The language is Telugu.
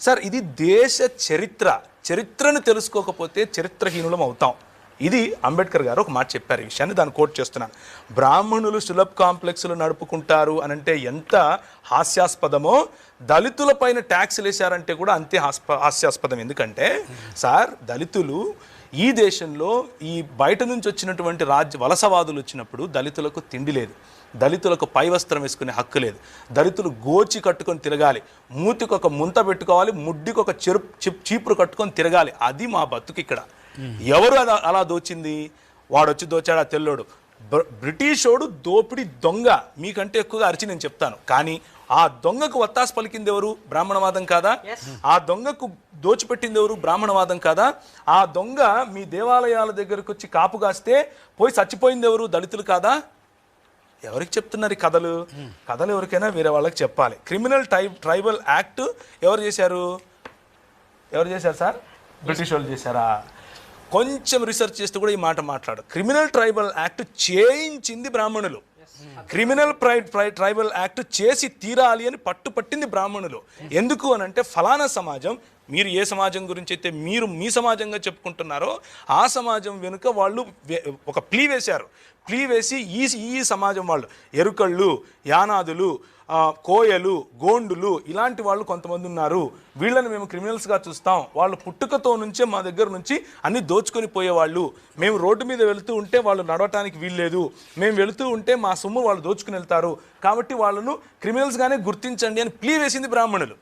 సార్ ఇది దేశ చరిత్రను తెలుసుకోకపోతే చరిత్రహీనులం అవుతాం. ఇది అంబేద్కర్ గారు ఒక మాట చెప్పారు. ఈ విషయాన్ని దాన్ని కోట్ చేస్తున్నాను. బ్రాహ్మణులు సులభ్ కాంప్లెక్స్లు నడుపుకుంటారు అనంటే ఎంత హాస్యాస్పదమో, దళితుల పైన ట్యాక్స్లు వేశారంటే కూడా అంతే హాస్యాస్పదం. ఎందుకంటే సార్, దళితులు ఈ దేశంలో ఈ బయట నుంచి వచ్చినటువంటి వలసవాదులు వచ్చినప్పుడు దళితులకు తిండి లేదు, దళితులకు పై వస్త్రం వేసుకునే హక్కు లేదు, దళితులు గోచి కట్టుకొని తిరగాలి, మూతికి ఒక ముంత పెట్టుకోవాలి, ముడ్డికి ఒక చీపురు కట్టుకొని తిరగాలి. అది మా బతుకు ఇక్కడ. ఎవరు అలా దోచింది? వాడొచ్చి దోచాడు ఆ తెల్లోడు. బ్రిటిషోడు దోపిడి దొంగ మీకంటే ఎక్కువగా అరిచి నేను చెప్తాను. కానీ ఆ దొంగకు వత్తాసు పలికింది ఎవరు? బ్రాహ్మణవాదం కాదా? ఆ దొంగకు దోచిపెట్టింది ఎవరు? బ్రాహ్మణవాదం కాదా? ఆ దొంగ మీ దేవాలయాల దగ్గరకు వచ్చి కాపు కాస్తే పోయి చచ్చిపోయింది ఎవరు? దళితులు కాదా? ఎవరికి చెప్తున్నారు ఈ కథలు? కథలు ఎవరికైనా వేరే వాళ్ళకి చెప్పాలి. క్రిమినల్ ట్రైబల్ యాక్ట్ ఎవరు చేశారు సార్? బ్రిటిష్ వాళ్ళు చేశారా? కొంచెం రీసెర్చ్ చేస్తే కూడా ఈ మాట మాట్లాడు. క్రిమినల్ ట్రైబల్ యాక్ట్ చేయించింది బ్రాహ్మణులు. క్రిమినల్ ట్రైబల్ యాక్ట్ చేసి తీరాలి అని పట్టుపట్టింది బ్రాహ్మణులు. ఎందుకు అనంటే ఫలానా సమాజం, మీరు ఏ సమాజం గురించి అయితే మీరు మీ సమాజంగా చెప్పుకుంటున్నారో ఆ సమాజం వెనుక వాళ్ళు ఒక ప్లీ వేశారు. ప్లీ వేసి ఈ సమాజం వాళ్ళు ఎరుకళ్ళు, యానాదులు, కోయలు, గోండులు ఇలాంటి వాళ్ళు కొంతమంది ఉన్నారు, వీళ్ళని మేము క్రిమినల్స్గా చూస్తాం, వాళ్ళు పుట్టుకతో నుంచే మా దగ్గర నుంచి అన్ని దోచుకొని పోయేవాళ్ళు, మేము రోడ్డు మీద వెళుతూ ఉంటే వాళ్ళు నడవటానికి వీల్లేదు, మేము వెళుతూ ఉంటే మా సొమ్ము వాళ్ళు దోచుకుని వెళ్తారు, కాబట్టి వాళ్ళను క్రిమినల్స్గానే గుర్తించండి అని ప్లీ వేసింది బ్రాహ్మణులు.